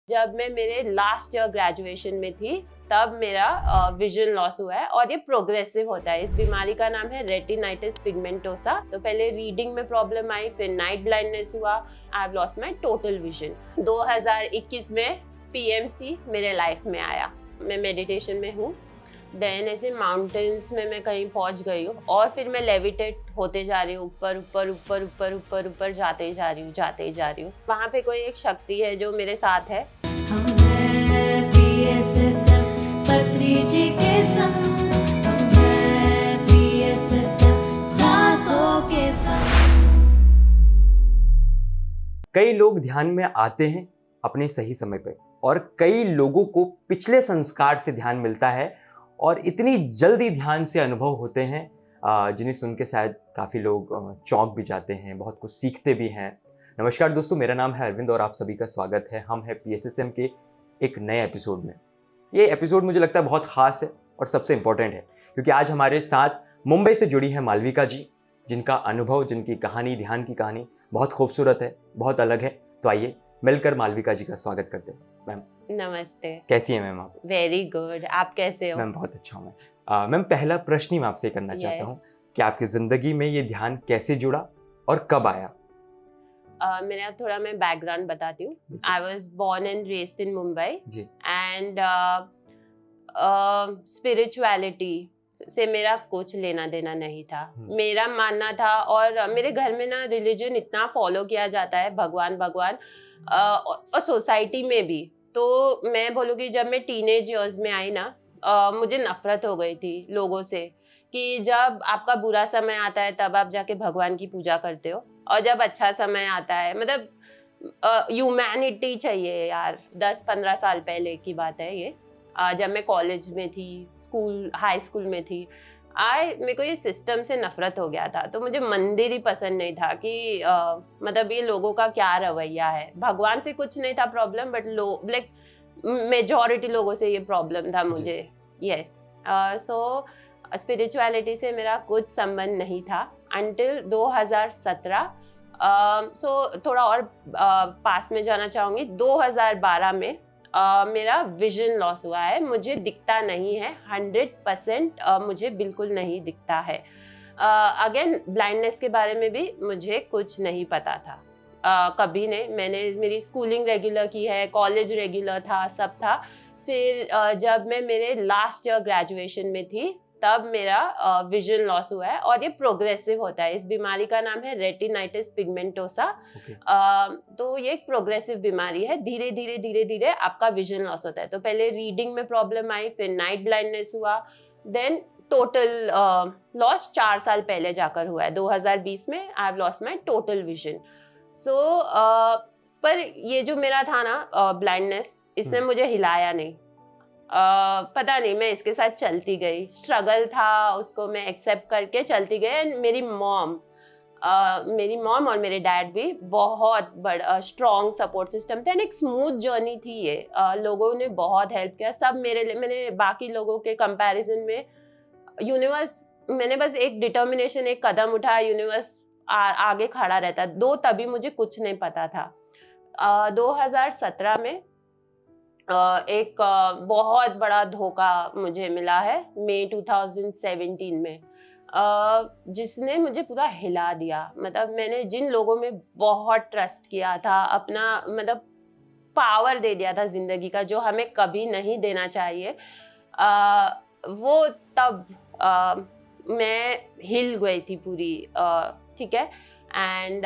जब मैं मेरे लास्ट ईयर ग्रेजुएशन में थी तब मेरा विजन लॉस हुआ है और ये प्रोग्रेसिव होता है। इस बीमारी का नाम है रेटिनाइटिस पिगमेंटोसा। तो पहले रीडिंग में प्रॉब्लम आई, फिर नाइट ब्लाइंडनेस हुआ, आई have lost my total vision. 2021 में पीएमसी मेरे लाइफ में आया। मैं मेडिटेशन में हूँ, देन ऐसे माउंटेन्स में मैं कहीं पहुंच गई हूँ और फिर मैं लेविटेट होते जा रही हूँ, ऊपर ऊपर ऊपर ऊपर ऊपर ऊपर जाते ही जा रही हूँ। वहाँ पे कोई एक शक्ति है जो मेरे साथ है। हम हैं PSSM पत्री जी के संग, हम हैं PSSM सांसों के संग। कई लोग ध्यान में आते हैं अपने सही समय पे और कई लोगों को पिछले संस्कार से ध्यान मिलता है और इतनी जल्दी ध्यान से अनुभव होते हैं जिन्हें सुन के शायद काफ़ी लोग चौंक भी जाते हैं, बहुत कुछ सीखते भी हैं। नमस्कार दोस्तों, मेरा नाम है अरविंद और आप सभी का स्वागत है। हम हैं PSSM के एक नए एपिसोड में। ये एपिसोड मुझे लगता है बहुत ख़ास है और सबसे इम्पोर्टेंट है क्योंकि आज हमारे साथ मुंबई से जुड़ी है मालविका जी, जिनका अनुभव, जिनकी कहानी, ध्यान की कहानी बहुत खूबसूरत है, बहुत अलग है। तो आइए मिलकर मालविका जी का स्वागत करते हैं। मैम नमस्ते। कैसी हैं मैम आप? वेरी गुड, आप कैसे हो? मैम बहुत अच्छा हूँ मैं। मैम पहला प्रश्न ही मैं आपसे करना चाहता हूँ कि आपकी ज़िंदगी में ये ध्यान कैसे जुड़ा और कब आया? मेरा थोड़ा मैं बैकग्राउंड बताती हूँ। I was born and raised in Mumbai ji. And spirituality से मेरा कुछ लेना देना नहीं था। मेरा मानना था और मेरे घर में ना रिलीजन इतना फॉलो किया जाता है, भगवान भगवान, और सोसाइटी में भी। तो मैं बोलूँगी जब मैं टीनेज ईयर्स में आई ना, मुझे नफरत हो गई थी लोगों से कि जब आपका बुरा समय आता है तब आप जाके भगवान की पूजा करते हो और जब अच्छा समय आता है, मतलब ह्यूमैनिटी चाहिए यार। 10-15 साल पहले की बात है ये। जब मैं कॉलेज में थी, हाई स्कूल में थी, मेरे को ये सिस्टम से नफरत हो गया था। तो मुझे मंदिर ही पसंद नहीं था कि मतलब ये लोगों का क्या रवैया है। भगवान से कुछ नहीं था प्रॉब्लम, बट लाइक मेजॉरिटी लोगों से ये प्रॉब्लम था मुझे। यस, सो स्पिरिचुअलिटी से मेरा कुछ संबंध नहीं था अंटिल 2017। सो थोड़ा और पास में जाना चाहूँगी। 2012 में मेरा विजन लॉस हुआ है। मुझे दिखता नहीं है 100%, मुझे बिल्कुल नहीं दिखता है। अगेन ब्लाइंडनेस के बारे में भी मुझे कुछ नहीं पता था, कभी नहीं। मैंने मेरी स्कूलिंग रेगुलर की है, कॉलेज रेगुलर था, सब था। फिर जब मैं मेरे लास्ट ईयर ग्रेजुएशन में थी तब मेरा विजन लॉस हुआ है और ये प्रोग्रेसिव होता है। इस बीमारी का नाम है रेटिनाइटिस पिगमेंटोसा। तो ये एक प्रोग्रेसिव बीमारी है। धीरे धीरे धीरे धीरे आपका विजन लॉस होता है। तो पहले रीडिंग में प्रॉब्लम आई, फिर नाइट ब्लाइंडनेस हुआ, देन टोटल लॉस 4 साल पहले जाकर हुआ है। 2020 में I have lost my total vision. So पर ये जो मेरा था ना ब्लाइंडनेस, इसने मुझे हिलाया नहीं। पता नहीं, मैं इसके साथ चलती गई। स्ट्रगल था, उसको मैं एक्सेप्ट करके चलती गई। एंड मेरी मॉम और मेरे डैड भी बहुत बड़ा स्ट्रॉन्ग सपोर्ट सिस्टम थे। एंड एक स्मूथ जर्नी थी ये। लोगों ने बहुत हेल्प किया, सब मेरे लिए। मैंने बाकी लोगों के कंपैरिजन में मैंने बस एक डिटर्मिनेशन, एक कदम उठाया, यूनिवर्स आगे खड़ा रहता। तभी मुझे कुछ नहीं पता था। 2017 में एक बहुत बड़ा धोखा मुझे मिला है, मई 2017 में, जिसने मुझे पूरा हिला दिया। मतलब मैंने जिन लोगों में बहुत ट्रस्ट किया था, अपना मतलब पावर दे दिया था जिंदगी का, जो हमें कभी नहीं देना चाहिए, वो तब मैं हिल गई थी पूरी। ठीक है। एंड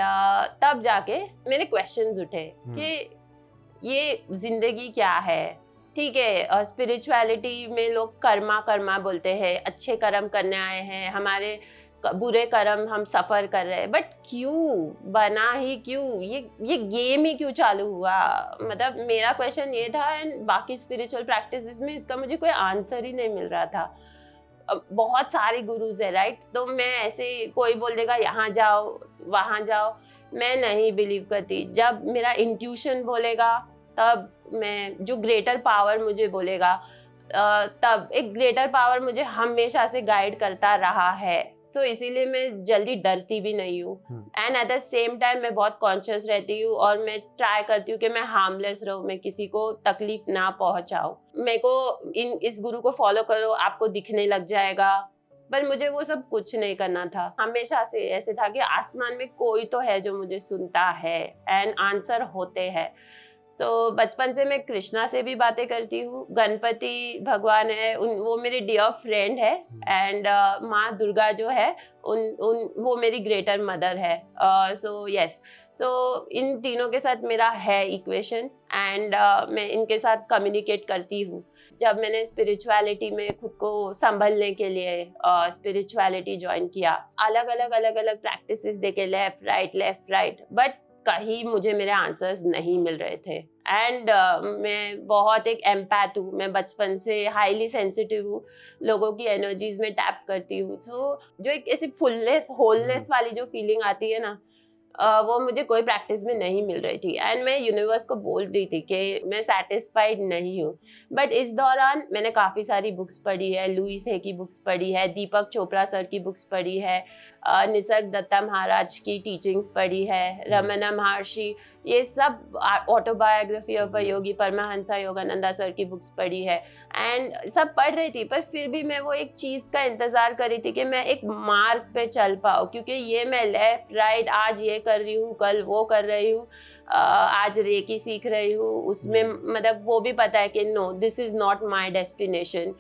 तब जाके मेरे क्वेश्चंस उठे कि ये जिंदगी क्या है। ठीक है, स्पिरिचुअलिटी में लोग कर्मा बोलते हैं, अच्छे कर्म करने आए हैं, हमारे बुरे कर्म हम सफर कर रहे हैं। बट क्यों बना ही क्यों ये गेम ही क्यों चालू हुआ? मतलब मेरा क्वेश्चन ये था। एंड बाकी स्पिरिचुअल प्रैक्टिसेस में इसका मुझे कोई आंसर ही नहीं मिल रहा था। बहुत सारे गुरुज है, राइट? तो मैं ऐसे, कोई बोल देगा यहाँ जाओ वहाँ जाओ, मैं नहीं बिलीव करती। जब मेरा इंट्यूशन बोलेगा तब मैं, जो ग्रेटर पावर मुझे बोलेगा, तब एक ग्रेटर पावर मुझे हमेशा से गाइड करता रहा है। सो इसीलिए मैं जल्दी डरती भी नहीं हूँ and at the same time मैं बहुत कॉन्शियस रहती हूँ और मैं ट्राई करती हूँ कि मैं हार्मलेस रहूँ, मैं किसी को तकलीफ ना पहुंचाऊँ। मेरे को इस गुरु को फॉलो करो, आपको दिखने लग जाएगा, पर मुझे वो सब कुछ नहीं करना था। हमेशा से ऐसे था कि आसमान में कोई तो है जो मुझे सुनता है एंड आंसर होते हैं। तो बचपन से मैं कृष्णा से भी बातें करती हूँ, गणपति भगवान है, वो मेरे डियर फ्रेंड है एंड माँ दुर्गा जो है वो मेरी ग्रेटर मदर है। सो यस, सो इन तीनों के साथ मेरा है इक्वेशन एंड मैं इनके साथ कम्युनिकेट करती हूँ। जब मैंने स्पिरिचुअलिटी में खुद को संभलने के लिए स्पिरिचुअलिटी ज्वाइन किया, अलग अलग प्रैक्टिसेस देखे, लेफ्ट राइट, बट कहीं मुझे मेरे आंसर्स नहीं मिल रहे थे एंड मैं बहुत एक एम्पैथ हूँ, मैं बचपन से हाईली सेंसिटिव हूँ, लोगों की एनर्जीज में टैप करती हूँ। सो जो एक ऐसी फुलनेस होलनेस वाली जो फीलिंग आती है ना, वो मुझे कोई प्रैक्टिस में नहीं मिल रही थी एंड मैं यूनिवर्स को बोल रही थी कि मैं सेटिस्फाइड नहीं हूँ। बट इस दौरान मैंने काफ़ी सारी बुक्स पढ़ी है, लुईस है की बुक्स पढ़ी है, दीपक चोपड़ा सर की बुक्स पढ़ी है, निसर्ग दत्ता महाराज की टीचिंग्स पढ़ी है, रमना महर्षि, ये सब autobiography of a Yogi, Paramahansa Yogananda sir की बुक्स पढ़ी है एंड सब पढ़ रही थी। पर फिर भी मैं वो एक चीज़ का इंतज़ार कर रही थी कि मैं एक मार्ग पे चल पाऊँ, क्योंकि ये मैं लेफ्ट राइट आज ये कर रही हूँ, कल वो कर रही हूँ, आज रेकी सीख रही हूँ, उसमें मतलब वो भी पता है कि no this is not my destination.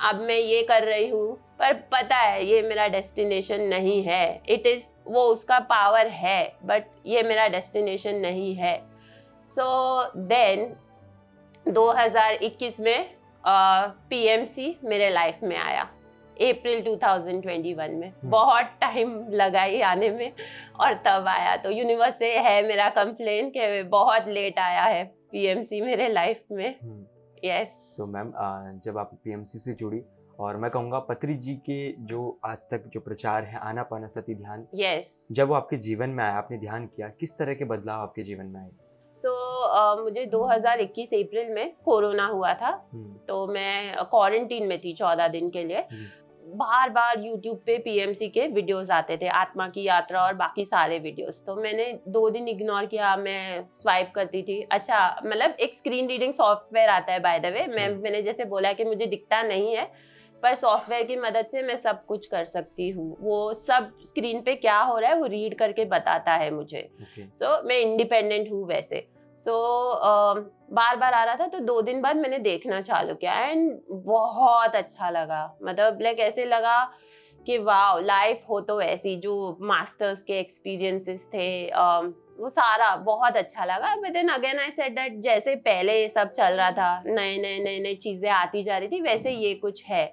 अब मैं ये कर रही हूँ पर पता है ये मेरा डेस्टिनेशन नहीं है, इट इज़ वो उसका पावर है बट ये मेरा डेस्टिनेशन नहीं है। सो देन 2021 में पीएमसी मेरे लाइफ में आया, अप्रैल 2021 में। बहुत टाइम लगा ही आने में और तब आया। तो यूनिवर्स से है मेरा कंप्लेन कि बहुत लेट आया है पीएमसी मेरे लाइफ में। यस। सो मैम, जब आप पीएमसी से जुड़ी, और मैं कहूँगा पत्री जी के जो आज तक जो प्रचार है आनापानसती ध्यान, जब वो आपके जीवन में आया, आपने ध्यान किया, किस तरह के बदलाव आपके जीवन में आए? मुझे 2021 अप्रैल में कोरोना हुआ था, तो मैं क्वारंटीन में थी 14 दिन के लिए। बार बार यूट्यूब पे पीएमसी के वीडियोस आते थे, आत्मा की यात्रा और बाकी सारे वीडियोस, तो मैंने 2 दिन इग्नोर किया, मैं स्वाइप करती थी। अच्छा, मतलब एक स्क्रीन रीडिंग सॉफ्टवेयर आता है बाय द वे, मैंने जैसे बोला कि मुझे दिखता नहीं है, पर सॉफ्टवेयर की मदद से मैं सब कुछ कर सकती हूँ। वो सब स्क्रीन पे क्या हो रहा है वो रीड करके बताता है मुझे। सो मैं इंडिपेंडेंट हूँ वैसे। बार बार आ रहा था, तो 2 दिन बाद मैंने देखना चालू किया एंड बहुत अच्छा लगा। मतलब लाइक ऐसे लगा कि वाह, लाइफ हो तो ऐसी, जो मास्टर्स के एक्सपीरियंसेस थे वो सारा बहुत अच्छा लगा। But then again I said that जैसे पहले सब चल रहा था, नए चीज़ें आती जा रही थी, वैसे ये कुछ है।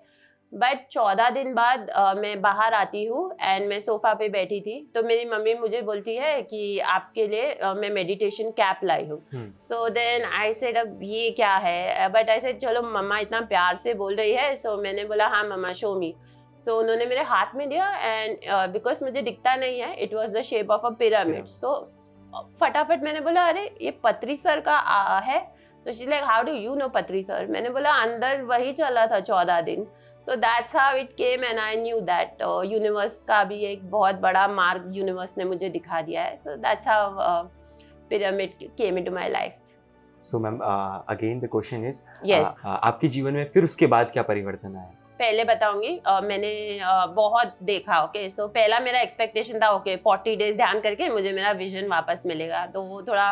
बट 14 दिन बाद मैं बाहर आती हूँ एंड मैं सोफा पे बैठी थी, तो मेरी मम्मी मुझे बोलती है कि आपके लिए मैं मेडिटेशन कैप लाई हूँ। सो देन आई सेड अब ये क्या है, बट आई सेड चलो मम्मा इतना प्यार से बोल रही है, सो मैंने बोला हाँ मम्मा शो मी। सो उन्होंने मेरे हाथ में दिया एंड बिकॉज मुझे दिखता नहीं है, it was the shape of a pyramid. So फटाफट मैंने बोला अरे ये पत्री सर का है। So she like how do you know Patri sir? मैंने बोला अंदर वही चल रहा था 14 दिन। So that's how it came and I knew that universe का भी एक बहुत बड़ा मार्ग universe ने मुझे दिखा दिया है। So that's how pyramid came into my life. So ma'am, again the question is, yes. आपके जीवन में फिर उसके बाद क्या परिवर्तन आया? पहले बताऊंगी, मैंने बहुत देखा। ओके, सो पहला मेरा एक्सपेक्टेशन था ओके 40 डेज ध्यान करके मुझे मेरा विजन वापस मिलेगा, तो वो थोड़ा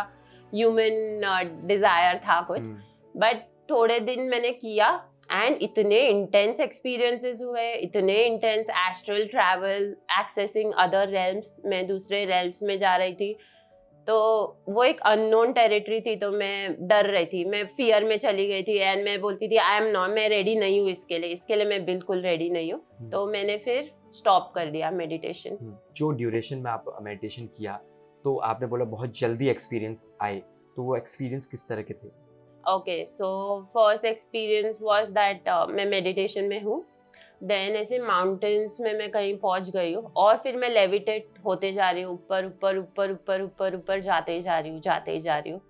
ह्यूमन डिजायर था कुछ। बट थोड़े दिन मैंने किया एंड इतने इंटेंस एक्सपीरियंसेस हुए, इतने intense astral travel, accessing other realms, मैं दूसरे रेल्म्स में जा रही थी, तो वो एक अननोन टेरिटरी थी, तो मैं डर रही थी, मैं फियर में चली गई थी एंड मैं बोलती थी आई एम नॉट, मैं रेडी नहीं हूँ इसके लिए मैं बिल्कुल रेडी नहीं हूँ। तो मैंने फिर स्टॉप कर दिया मेडिटेशन। जो ड्यूरेशन में आप मेडिटेशन किया, तो आपने बोला बहुत जल्दी एक्सपीरियंस आए, तो वो एक्सपीरियंस किस तरह के थे? Okay, so first experience was that मैं मेडिटेशन में हूँ, देन ऐसे माउंटेन्स में मैं कहीं पहुँच गई हूँ और फिर मैं लेविटेट होते जा रही हूँ, ऊपर ऊपर ऊपर ऊपर ऊपर ऊपर जाते ही जा रही हूँ,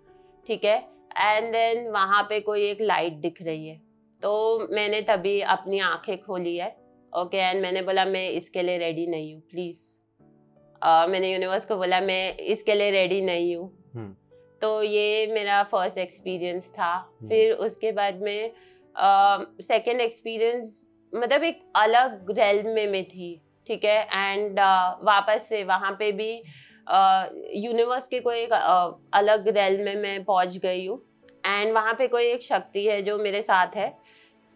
ठीक है। एंड देन वहाँ पे कोई एक लाइट दिख रही है, तो मैंने तभी अपनी आंखें खोली है ओके एंड मैंने बोला मैं इसके लिए रेडी नहीं हूँ प्लीज। मैंने यूनिवर्स को बोला मैं इसके लिए रेडी नहीं हूँ। तो ये मेरा फर्स्ट एक्सपीरियंस था। फिर उसके बाद में सेकंड एक्सपीरियंस मतलब एक अलग रेल्म में मैं थी, ठीक है, एंड वापस से वहाँ पे भी यूनिवर्स के कोई एक अलग रेल्म में मैं पहुँच गई हूँ एंड वहाँ पे कोई एक शक्ति है जो मेरे साथ है।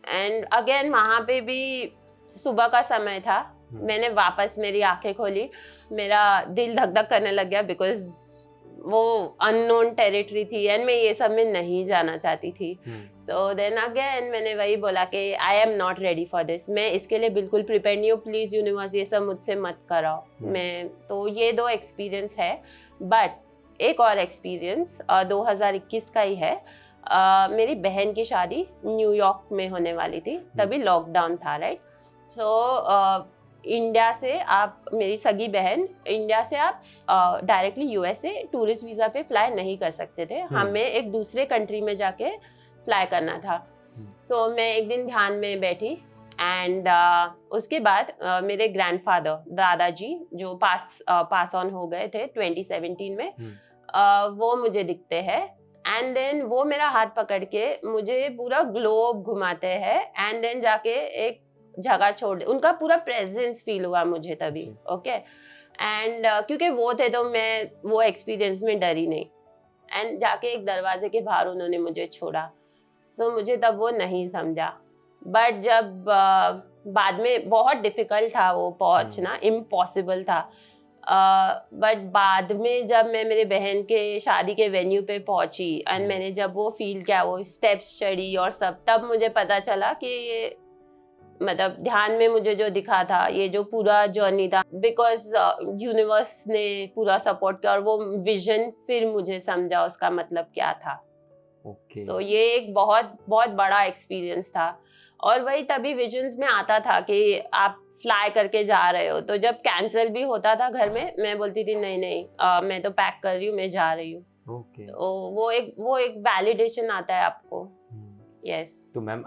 एंड अगेन वहाँ पे भी सुबह का समय था, मैंने वापस मेरी आंखें खोली, मेरा दिल धक धक करने लग गया बिकॉज वो अननोन टेरिटरी थी एंड मैं ये सब में नहीं जाना चाहती थी। सो देन अगेन मैंने वही बोला कि I am not ready for this, मैं इसके लिए बिल्कुल प्रिपेयर नहीं हूँ, प्लीज यूनिवर्स ये सब मुझसे मत कराओ। मैं तो ये 2 एक्सपीरियंस है। बट एक और एक्सपीरियंस 2021 का ही है। मेरी बहन की शादी न्यूयॉर्क में होने वाली थी, तभी लॉकडाउन था, राइट। सो इंडिया से आप, मेरी सगी बहन, इंडिया से आप डायरेक्टली यूएसए टूरिस्ट वीज़ा पे फ्लाई नहीं कर सकते थे, हमें एक दूसरे कंट्री में जाके फ्लाई करना था। सो मैं एक दिन ध्यान में बैठी एंड उसके बाद मेरे ग्रैंडफादर, दादाजी, जो पास ऑन हो गए थे 2017 में, वो मुझे दिखते हैं एंड देन वो मेरा हाथ पकड़ के मुझे पूरा ग्लोब घुमाते हैं एंड देन जाके एक जगह छोड़ दे, उनका पूरा प्रेजेंस फील हुआ मुझे तभी। ओके एंड क्योंकि वो थे तो मैं वो एक्सपीरियंस में डरी नहीं एंड जाके एक दरवाजे के बाहर उन्होंने मुझे छोड़ा। सो मुझे तब वो नहीं समझा, बट जब बाद में बहुत डिफिकल्ट था वो पहुंचना, इम्पॉसिबल था, बट बाद में जब मैं मेरे बहन के शादी के वेन्यू पे पहुंची एंड मैंने जब वो फील किया, वो स्टेप्स चढ़ी और सब, तब मुझे पता चला कि ये मतलब ध्यान में मुझे जो दिखा था, ये जो पूरा जर्नी था, बिकॉज यूनिवर्स ने पूरा सपोर्ट किया और वो विजन फिर मुझे समझा उसका मतलब क्या था। सो ये एक बहुत बहुत बड़ा एक्सपीरियंस था। और वही तभी विजन्स में आता था कि आप फ्लाई करके जा रहे हो, तो जब कैंसिल भी होता था घर में, मैं बोलती थी नहीं नहीं मैं तो पैक कर रही हूँ, मैं जा रही हूँ। तो वो एक वैलिडेशन आता है आपको। यस। तो मैम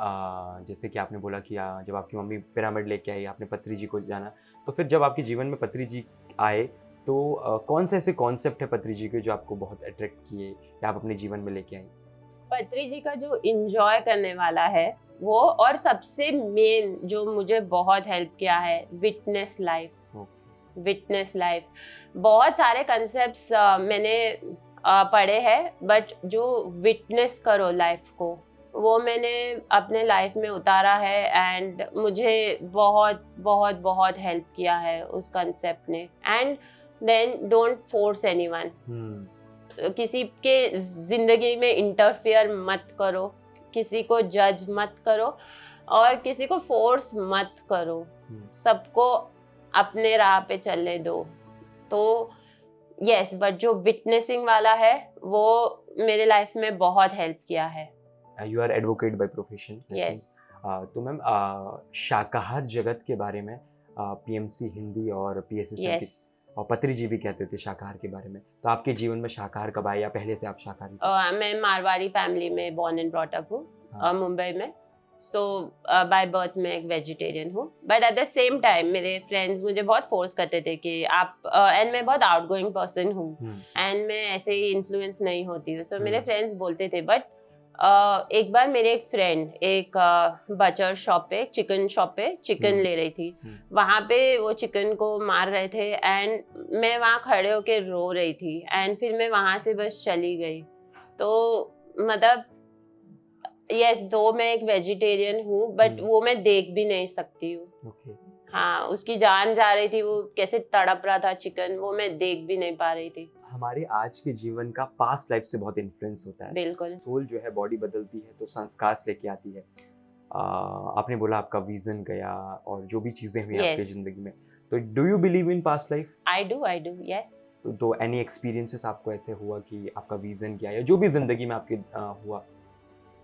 जैसे कि आपने बोला कि जब आपकी मम्मी पिरामिड लेके आई, आपने पत्री जी को जाना, तो फिर जब आपके जीवन में पत्री जी आए तो कौन से ऐसे कॉन्सेप्ट है पत्री जी के जो आपको बहुत अट्रैक्ट किए या आप अपने जीवन में लेके आई? पत्री जी का जो इंजॉय करने वाला है वो, और सबसे मेन जो मुझे बहुत हेल्प किया है, विटनेस लाइफ। विटनेस लाइफ, बहुत सारे कंसेप्ट्स मैंने पढ़े हैं, बट जो विटनेस करो लाइफ को, वो मैंने अपने लाइफ में उतारा है एंड मुझे बहुत बहुत बहुत हेल्प किया है उस कंसेप्ट ने। And then don't force anyone, किसी के जिंदगी में इंटरफेयर मत करो, किसी को जज मत करो और किसी को फोर्स मत करो, सबको अपने राह पे चलने दो। तो यस, बट जो विटनेसिंग वाला है वो मेरे लाइफ में बहुत हेल्प किया है। You are advocate by profession. Yes. तो मैम शाकाहार जगत के बारे में पीएमसी हिंदी और पीएसएसएम की और पत्री जी भी कहते थे शाकाहार के बारे में, तो आपके जीवन में शाकाहार कब आया या पहले से आप शाकाहारी? मैं मारवाड़ी फैमिली में बॉर्न एंड ब्रॉट अप हूँ, मुंबई में। सो बाय बर्थ में एक वेजिटेरियन हूँ, but at the same time मेरे फ्रेंड्स मुझे बहुत फोर्स करते थे कि आप एंड मैं बहुत आउटगोइंग पर्सन हूँ एंड मैं ऐसे ही इन्फ्लुएंस नहीं होती हूँ। सो मेरे फ्रेंड्स बोलते थे, बट एक बार मेरे एक फ्रेंड एक बचर शॉप पे, चिकन शॉप पे चिकन ले रही थी, वहाँ पे वो चिकन को मार रहे थे एंड मैं वहाँ खड़े होके रो रही थी एंड फिर मैं वहाँ से बस चली गई। तो मतलब यस, दो मैं एक वेजिटेरियन हूँ, बट वो मैं देख भी नहीं सकती हूँ। हाँ, उसकी जान जा रही थी, वो कैसे तड़प रहा था चिकन, वो मैं देख भी नहीं पा रही थी। हमारे आज के जीवन का पास्ट लाइफ से बहुत इन्फ्लुएंस होता है। बिल्कुल। सोल जो है बॉडी बदलती है तो संस्कार लेके आती है। आपने बोला आपका विजन गया और जो भी चीजें हुई आपकी जिंदगी में, तो do you believe in past life? I do, yes. तो एनी एक्सपीरियंसेस आपको ऐसे हुआ कि आपका विजन गया या जो भी जिंदगी में आपके हुआ?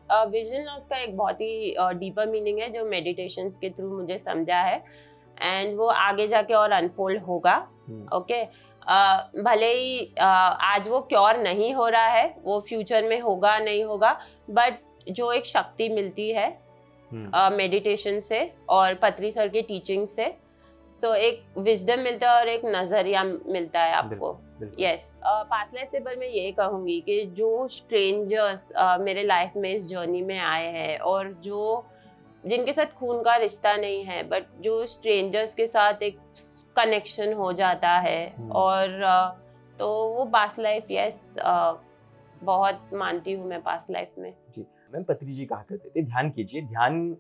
विजन लॉस का एक बहुत ही डीपर मीनिंग है जो मेडिटेशंस के थ्रू मुझे समझा है एंड वो आगे जाके और अनफोल्ड होगा। ओके, भले ही आज वो क्योर नहीं हो रहा है, वो फ्यूचर में होगा नहीं होगा, बट जो एक शक्ति मिलती है मेडिटेशन से और पत्री सर के टीचिंग से। सो एक विजडम मिलता है और एक नजरिया मिलता है आपको। यस, पास्ट लाइफ से पर मैं ये कहूँगी कि जो स्ट्रेंजर्स मेरे लाइफ में इस जर्नी में आए हैं और जो जिनके साथ खून का रिश्ता नहीं है बट जो स्ट्रेंजर्स के साथ एक कनेक्शन हो जाता है और तो वो पास्ट लाइफ बहुत मानती हूँ मैं पास्ट लाइफ में। जी मैम, पत्री जी कहा करते थे ध्यान कीजिए, ध्यान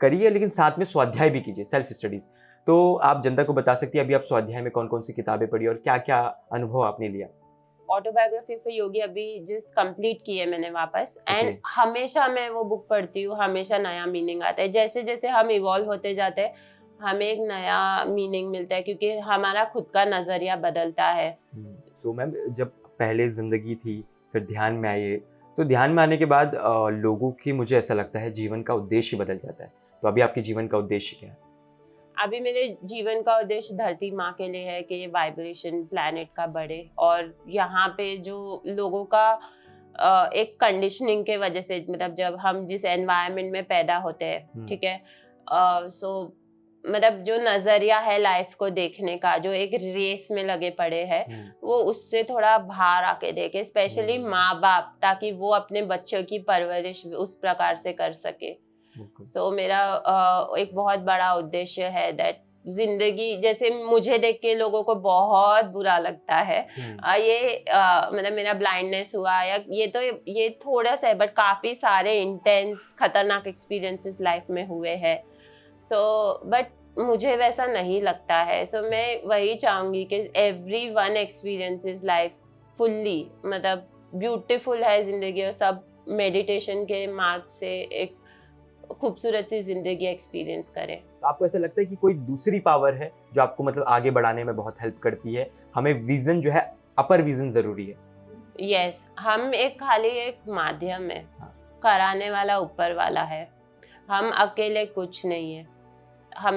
करिए लेकिन साथ में स्वाध्याय भी कीजिए, सेल्फ स्टडीज। तो आप जनता को बता सकती है अभी आप स्वाध्याय में कौन कौन सी किताबें पढ़ी और क्या क्या अनुभव आपने लिया? ऑटोबायोग्राफी फॉर योगी अभी कंप्लीट की है मैंने वापस, एंड हमेशा मैं वो बुक पढ़ती हूँ, हमेशा नया मीनिंग आता है। जैसे जैसे हम इवॉल्व होते जाते हैं हमें एक नया मीनिंग मिलता है क्योंकि हमारा खुद का नजरिया बदलता है। सो मैम, जब पहले जिंदगी थी फिर ध्यान में आए, तो ध्यान में आने के बाद लोगों की मुझे ऐसा लगता है जीवन का उद्देश्य बदल जाता है। तो अभी आपके जीवन का उद्देश्य क्या है? अभी मेरे जीवन का उद्देश्य धरती माँ के लिए है कि ये वाइब्रेशन प्लैनेट का बढ़े और यहाँ पे जो लोगों का एक कंडीशनिंग के वजह से, मतलब जब हम जिस एनवायरनमेंट में पैदा होते हैं, ठीक है, सो मतलब जो नजरिया है लाइफ को देखने का, जो एक रेस में लगे पड़े हैं, वो उससे थोड़ा बाहर आके देखे, स्पेशली माँ बाप, ताकि वो अपने बच्चों की परवरिश उस प्रकार से कर सके। सो मेरा एक बहुत बड़ा उद्देश्य है दैट जिंदगी, जैसे मुझे देख के लोगों को बहुत बुरा लगता है, ये मतलब मेरा ब्लाइंडनेस हुआ या ये थोड़ा सा है बट काफी सारे इंटेंस खतरनाक एक्सपीरियंसेस लाइफ में हुए हैं। सो बट मुझे वैसा नहीं लगता है। सो मैं वही चाहूंगी कि everyone experiences life fully, मतलब ब्यूटीफुल है जिंदगी और सब मेडिटेशन के मार्ग से एक खूबसूरत सी जिंदगी एक्सपीरियंस करें। तो आपको ऐसा लगता है कि कोई दूसरी पावर है जो आपको मतलब आगे बढ़ाने में बहुत हेल्प करती है? हमें विजन जो है, अपर विजन जरूरी है। यस, हम खाली एक माध्यम है, कराने वाला ऊपर वाला है, हम अकेले कुछ नहीं है। हम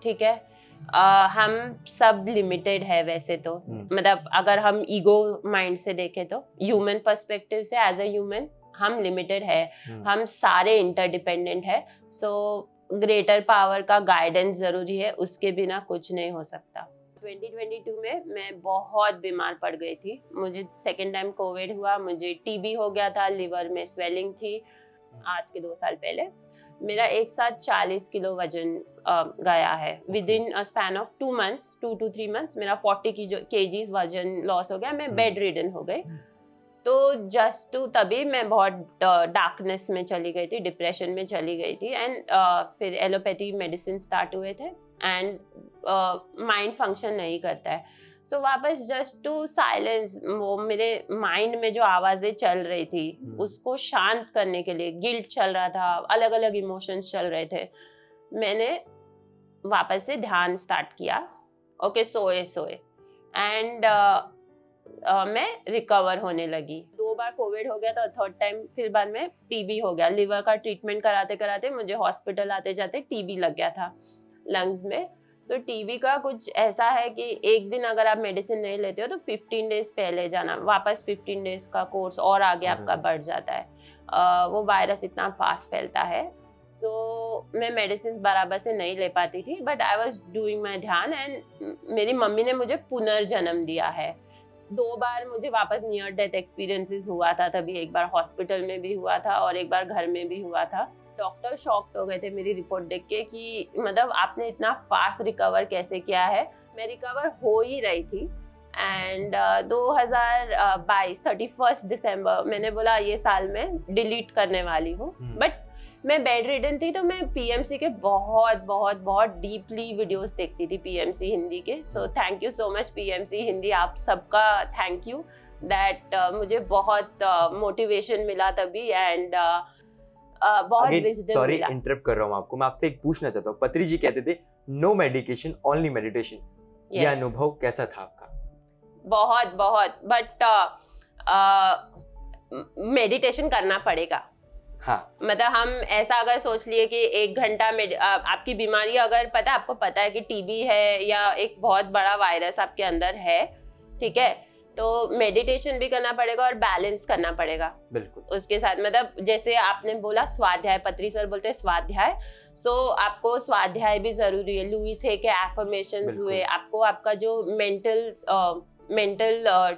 ठीक है, हम सब लिमिटेड है वैसे तो, मतलब अगर हम ईगो माइंड से देखें तो, ह्यूमन पर्सपेक्टिव से एज अ ह्यूमन हम लिमिटेड है, हम सारे इंटरडिपेंडेंट है। सो ग्रेटर पावर का गाइडेंस जरूरी है, उसके बिना कुछ नहीं हो सकता। 2022 में मैं बहुत बीमार पड़ गई थी, मुझे सेकेंड टाइम कोविड हुआ, मुझे टीबी हो गया था, लिवर में स्वेलिंग थी। आज के 2 साल पहले मेरा एक साथ 40 किलो वजन गया है। With in a span of 2 months, 2 to 3 months मेरा 40 kgs वजन लॉस हो गया, मैं बेड रिडन हो गई। तो जस्ट टू तभी मैं बहुत डार्कनेस में चली गई थी, डिप्रेशन में चली गई थी, एंड फिर एलोपैथी मेडिसिन स्टार्ट हुए थे एंड माइंड फंक्शन नहीं करता है। सो वापस जस्ट टू साइलेंस वो मेरे माइंड में जो आवाज़ें चल रही थी उसको शांत करने के लिए, गिल्ट चल रहा था, अलग अलग इमोशंस चल रहे थे, मैंने वापस से ध्यान स्टार्ट किया। ओके, सोए एंड मैं रिकवर होने लगी। 2 बार कोविड हो गया था, थर्ड टाइम फिर बाद में टीबी हो गया। लिवर का ट्रीटमेंट कराते कराते मुझे हॉस्पिटल आते जाते टीबी लग गया था लंग्स में। सो टीबी का कुछ ऐसा है कि एक दिन अगर आप मेडिसिन नहीं लेते हो तो 15 डेज पहले जाना, वापस 15 डेज का कोर्स और आगे आपका बढ़ जाता है। वो वायरस इतना फास्ट फैलता है। सो मैं मेडिसिन बराबर से नहीं ले पाती थी, but I was doing my ध्यान, एंड मेरी मम्मी ने मुझे पुनर्जन्म दिया है। 2 बार मुझे वापस नियर डेथ एक्सपीरियंसेस हुआ था, तभी एक बार हॉस्पिटल में भी हुआ था और एक बार घर में भी हुआ था। डॉक्टर शॉक्ड हो गए थे मेरी रिपोर्ट देख के कि मतलब आपने इतना फास्ट रिकवर कैसे किया है। मैं रिकवर हो ही रही थी एंड 2022 31 दिसंबर मैंने बोला ये साल में डिलीट करने वाली हूँ, बट मैं बेड रिडन थी तो मैं पीएमसी के बहुत डीपली वीडियोस देखती थी, पीएमसी हिंदी के। So thank you so much PMC Hindi, आप सबका थैंक यू दैट मुझे बहुत मोटिवेशन मिला तभी एंड बहुत विजडम सॉरी मिला। इंटरप्ट कर रहा हूँ आपको, मैं आपसे एक पूछना चाहता हूँ। पत्री जी कहते थे नो मेडिकेशन ओनली मेडिटेशन, ये अनुभव कैसा था आपका? बहुत बट मेडिटेशन करना पड़ेगा। हाँ, मतलब हम ऐसा अगर सोच लिए कि 1 घंटा में आपकी बीमारी अगर पता, आपको पता है कि टीबी है या एक बहुत बड़ा वायरस आपके अंदर है, ठीक है, तो मेडिटेशन भी करना पड़ेगा और बैलेंस करना पड़ेगा बिल्कुल। उसके साथ। मतलब जैसे आपने बोला स्वाध्याय, पत्री सर बोलते हैं स्वाध्याय, सो आपको स्वाध्याय भी जरूरी है। लुइस है के एफर्मेशंस बिल्कुल। हुए, आपको आपका जो मेंटल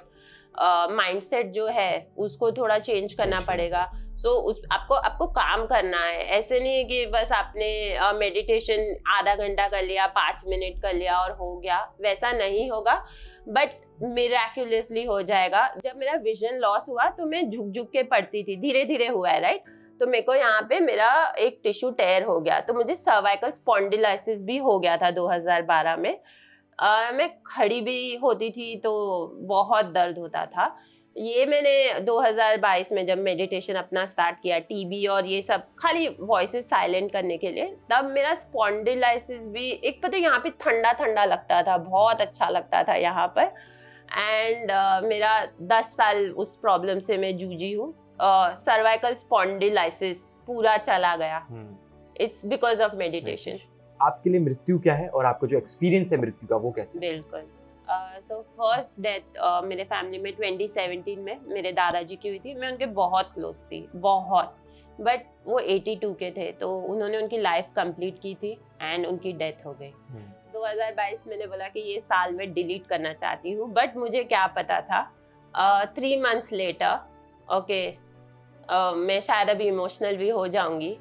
माइंडसेट जो है उसको थोड़ा चेंज करना Change करना पड़ेगा। सो उस आपको काम करना है। ऐसे नहीं है कि बस आपने मेडिटेशन आधा घंटा कर लिया, 5 मिनट कर लिया और हो गया, वैसा नहीं होगा। बट मिराक्युलसली हो जाएगा। जब मेरा विजन लॉस हुआ तो मैं झुक झुक के पढ़ती थी, धीरे धीरे हुआ है, राइट। तो मेरे को यहाँ पे मेरा एक टिश्यू टेयर हो गया, तो मुझे सर्वाइकल स्पॉन्डिलाइसिस भी हो गया था 2012 में। मैं खड़ी भी होती थी तो बहुत दर्द होता था। ये मैंने 2022 में जब मेडिटेशन अपना स्टार्ट किया, टीबी और ये सब खाली वॉइसेस साइलेंट करने के लिए, तब मेरा स्पॉन्डिलाइसिस भी एक, पता है यहाँ पे ठंडा ठंडा लगता था, बहुत अच्छा लगता था यहाँ पर। एंड मेरा 10 साल उस प्रॉब्लम से मैं जूझी हूँ। सर्वाइकल स्पॉन्डिलाइसिस पूरा चला गया। It's because of meditation. आपके लिए मृत्यु क्या है और आपका जो एक्सपीरियंस है मृत्यु का वो कैसे? बिल्कुल। सो फर्स्ट डेथ मेरे फैमिली में 2017 में मेरे दादाजी की हुई थी। मैं उनके बहुत क्लोज थी, बहुत। बट वो 82 के थे, तो उन्होंने उनकी लाइफ कंप्लीट की थी एंड उनकी डेथ हो गई। 2022 मैंने बोला कि ये साल में डिलीट करना चाहती हूँ, बट मुझे क्या पता था 3 months लेटर, ओके, मैं शायद अभी इमोशनल भी हो जाऊंगी।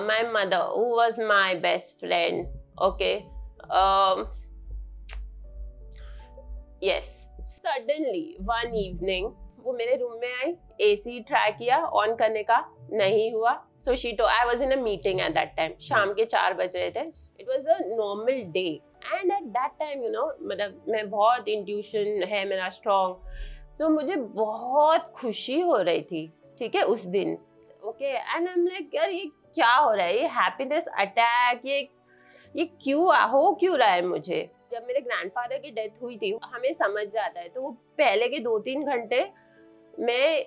My mother who was my best friend, okay, yes, suddenly one evening वो मेरे रूम में आई, एसी ट्राई किया ऑन करने का, नहीं हुआ। So she told, I was in a meeting at that time, शाम के 4 बज रहे थे। It was a normal day and at that time, you know, मतलब मैं बहुत इंट्यूशन है मेरा स्ट्रॉन्ग। सो मुझे बहुत खुशी हो रही थी, ठीक है, उस दिन, okay. And I am like, यार ये क्या हो रहा है, ये हैप्पीनेस अटैक, ये क्यों हो क्यों रहा है मुझे। जब मेरे ग्रैंडफादर की डेथ हुई थी, हमें समझ जाता है, तो वो पहले के 2-3 घंटे मैं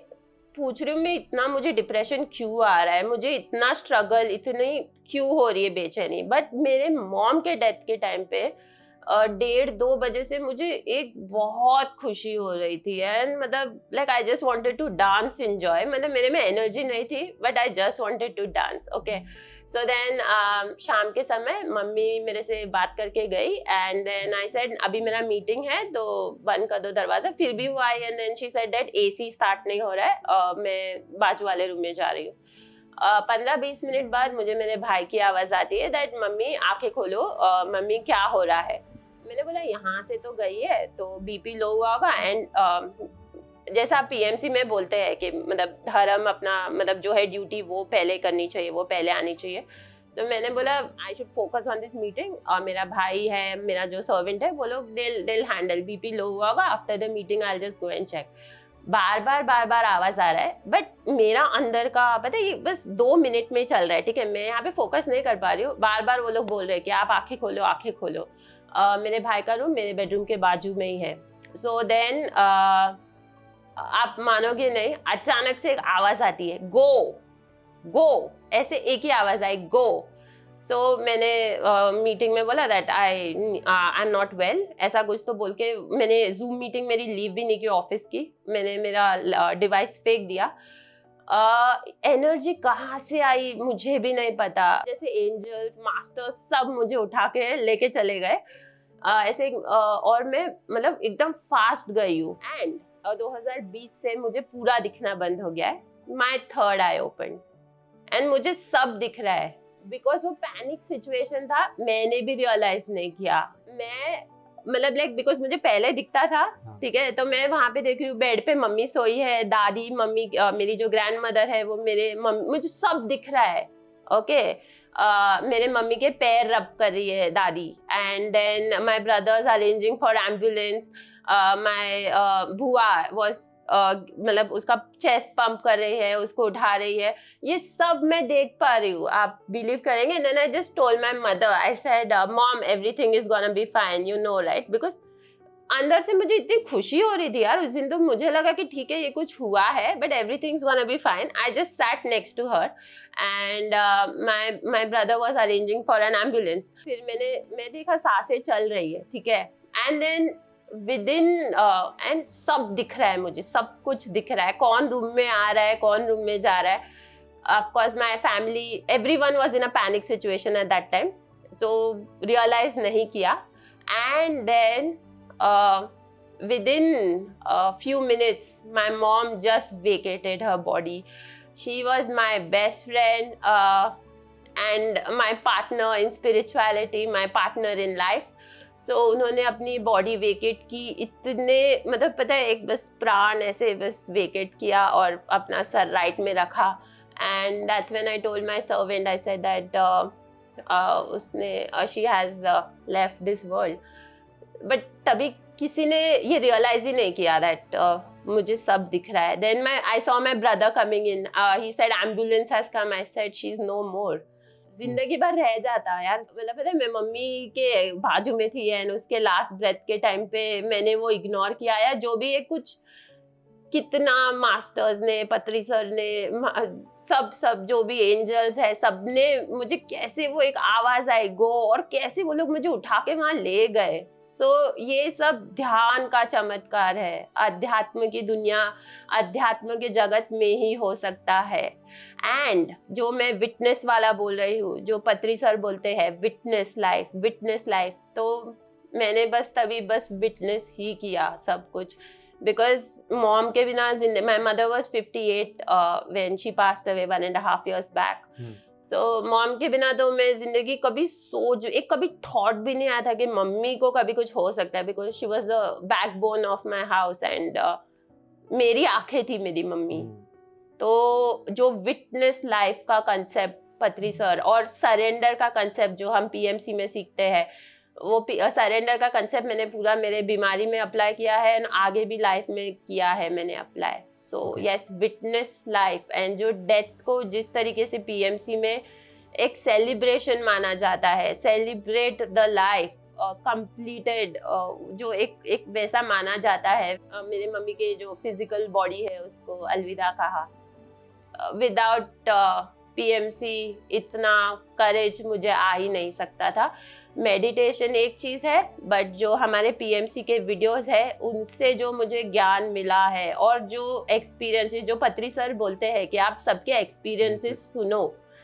पूछ रही हूँ, मैं इतना, मुझे डिप्रेशन क्यों आ रहा है, मुझे इतना स्ट्रगल, इतनी क्यों हो रही है बेचैनी। बट मेरे मॉम के डेथ के टाइम पे 1:30-2 बजे से मुझे एक बहुत खुशी हो रही थी। एंड मतलब like I just wanted to dance, enjoy, मतलब मेरे में एनर्जी नहीं थी, but I just wanted to dance, okay. So then शाम के समय मम्मी मेरे से बात करके गई एंड देन आई सेड अभी मेरा मीटिंग है तो बंद कर दो दरवाजा। फिर भी वो आई and then she said that AC start नहीं हो रहा है, मैं बाजू वाले रूम में जा रही हूँ। 15-20 मिनट बाद मुझे मेरे भाई की आवाज आती है दैट मम्मी आंखें खोलो, मम्मी क्या हो रहा है। मैंने बोला यहाँ से तो गई है तो बीपी लो हुआ होगा। एंड जैसा पीएमसी में बोलते हैं कि मतलब धर्म अपना, मतलब जो है ड्यूटी वो पहले करनी चाहिए, वो पहले आनी चाहिए। तो मैंने बोला I should focus on this meeting, और मेरा भाई है, मेरा जो सर्वेंट है, वो लोग दिल हैंडल, बीपी लो हुआ होगा, after the meeting I just go and check. बार बार आवाज आ रहा है, बट मेरा अंदर का पता है ये बस 2 मिनट में चल रहा है, ठीक है, मैं यहाँ पे फोकस नहीं कर पा रही हूँ। बार वो लोग बोल रहे हैं कि आप आंखें खोलो, आंखें खोलो। मेरे भाई का रूम मेरे बेडरूम के बाजू में ही है। सो देन आप मानोगे नहीं, अचानक से एक आवाज आती है, गो, ऐसे एक ही आवाज आई, गो। सो मैंने मीटिंग में बोला that I am not well, ऐसा कुछ तो बोल के मैंने जूम मीटिंग मेरी लीव भी नहीं की ऑफिस की, मैंने मेरा डिवाइस फेंक दिया। एनर्जी कहाँ से आई मुझे भी नहीं पता, जैसे एंजल्स मास्टर्स सब मुझे उठा के लेके चले गए ऐसे। और मैं मतलब एकदम फास्ट गई हूँ। एंड 2020 से मुझे पूरा दिखना बंद हो गया है, my third I open and मुझे सब दिख रहा है। बिकॉज वो पैनिक सिचुएशन था, मैंने भी रियलाइज नहीं किया। मैं मतलब लाइक बिकॉज मुझे पहले दिखता था, ठीक है, तो मैं वहां पे देख रही हूँ बेड पे मम्मी सोई है, दादी, मम्मी, मेरी जो ग्रैंड मदर है वो मेरे मम्मी, मुझे सब दिख रहा है, ओके। मेरे मम्मी के पैर रब कर रही है दादी। And then my brothers arranging for ambulance, my बुआ वॉज मतलब उसका चेस्ट पंप कर रही है, उसको उठा रही है, ये सब मैं देख पा रही हूँ, आप बिलीव करेंगे। Then I just told my mother, I said mom everything is gonna be fine, you know right. Because अंदर से मुझे इतनी खुशी हो रही थी यार उस दिन, तो मुझे लगा कि ठीक है ये कुछ हुआ है, but everything is gonna be fine. I just sat next to her and my brother was arranging for an ambulance. फिर मैं देखा सांसें चल रही है, ठीक है, and then within and सब दिख रहा है मुझे, सब कुछ दिख रहा है, कौन रूम में आ रहा है, कौन रूम में जा रहा है. Of course my family, everyone was in a panic situation at that time, so realize नहीं किया. And then within a few minutes my mom just vacated her body. She was my best friend and my partner in spirituality, my partner in life. So उन्होंने अपनी body vacate की, इतने मतलब पता है एक बस प्राण ऐसे बस वेकेट किया और अपना सर राइट में रखा. And that's when I told my servant, I said that she has left this world. But तभी किसी ने ये realize ही नहीं किया that मुझे सब दिख रहा है. Then I saw my brother coming in. He said ambulance has come. I said she's no more. जिंदगी भर रह जाता यार. मतलब पता है मैं मम्मी के बाजू में थी and उसके लास्ट ब्रेथ के टाइम पे मैंने वो इग्नोर किया. या जो भी एक कुछ कितना मास्टर्स ने, पत्री सर ने, सब जो भी एंजल्स है, सब ने मुझे कैसे वो एक आवाज आई गो, और कैसे वो लोग मुझे उठा के वहां ले गए. सो ये सब ध्यान का चमत्कार है. अध्यात्म की दुनिया, अध्यात्म के जगत में ही हो सकता है. एंड जो मैं विटनेस वाला बोल रही हूँ, जो पत्री सर बोलते हैं विटनेस लाइफ, तो मैंने बस तभी बस विटनेस ही किया सब कुछ. Because mom के बिना my mother was 58 when she passed away 1.5 years back. So mom के बिना तो मैं जिंदगी कभी कभी थॉट भी नहीं आया था कि मम्मी को कभी कुछ हो सकता है. Because she was the backbone of my house and मेरी आंखें थी मेरी मम्मी. तो जो विटनेस लाइफ का कंसेप्ट पत्री सर और सरेंडर का कंसेप्ट जो हम PMC में सीखते हैं, वो सरेंडर का कंसेप्ट मैंने पूरा मेरे बीमारी में अप्लाई किया है और आगे भी लाइफ में किया है मैंने apply. So yes, witness life. And जो डेथ को जिस तरीके से PMC में एक सेलिब्रेशन माना जाता है, सेलिब्रेट द लाइफ कंप्लीटेड, जो एक वैसा माना जाता है. मेरे मम्मी के जो फिजिकल बॉडी है उसको अलविदा कहा. विदाउट PMC इतना करेज मुझे आ ही नहीं सकता था. मेडिटेशन एक चीज़ है, बट जो हमारे PMC के वीडियोस है उनसे जो मुझे ज्ञान मिला है और जो एक्सपीरियंसेस, जो पत्री सर बोलते हैं कि आप सबके एक्सपीरियंसेस सुनो,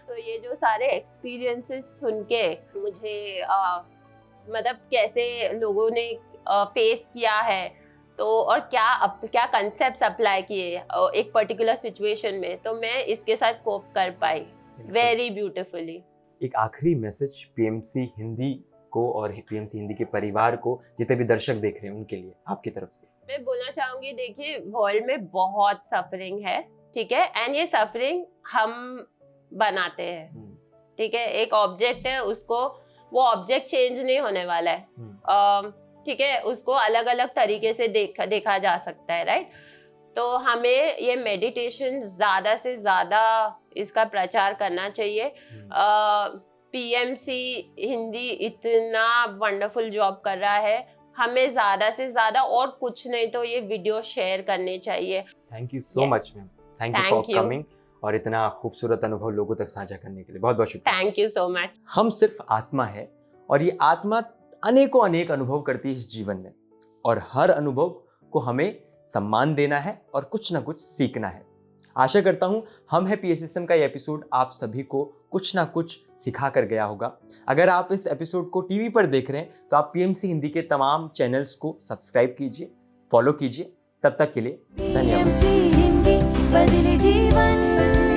तो ये जो सारे एक्सपीरियंसेस सुन के मुझे मतलब कैसे लोगों ने फेस किया है, तो और क्या कंसेप्ट्स अप्लाई किए एक पर्टिकुलर सिचुएशन में, तो मैं इसके साथ कोप कर पाई वेरी ब्यूटिफुली. एक आखिरी मैसेज PMC हिंदी को और PMC हिंदी के परिवार को, जितने भी दर्शक देख रहे हैं उनके लिए आपकी तरफ से. मैं बोलना चाहूंगी, देखिए वर्ल्ड में बहुत सफरिंग है, ठीक है, एंड ये सफरिंग हम बनाते हैं, ठीक है. एक ऑब्जेक्ट है, उसको वो ऑब्जेक्ट चेंज नहीं होने वाला है, ठीक है. उसको अलग अलग तरीके से देखा जा सकता है, राइट. तो हमें ये मेडिटेशन ज़्यादा से ज़्यादा इसका प्रचार करना चाहिए. PMC हिंदी इतना वंडरफुल जॉब कर रहा है, हमें ज़्यादा से ज़्यादा और कुछ नहीं तो ये वीडियो शेयर करने चाहिए. Thank you so much ma'am, thank you for coming और इतना खूबसूरत अनुभव लोगों तक साझा करने के लिए बहुत बहुत शुक्रिया. Thank you so much. हम सिर्फ आत्मा है और ये आत्मा अनेक अनुभव करती है इस जीवन में, और हर अनुभव को हमें सम्मान देना है और कुछ ना कुछ सीखना है. आशा करता हूं हम है PSSM का ये एपिसोड आप सभी को कुछ ना कुछ सिखा कर गया होगा. अगर आप इस एपिसोड को टीवी पर देख रहे हैं तो आप PMC हिंदी के तमाम चैनल्स को सब्सक्राइब कीजिए, फॉलो कीजिए. तब तक के लिए धन्यवाद. PMC हिंदी बदले जीवन.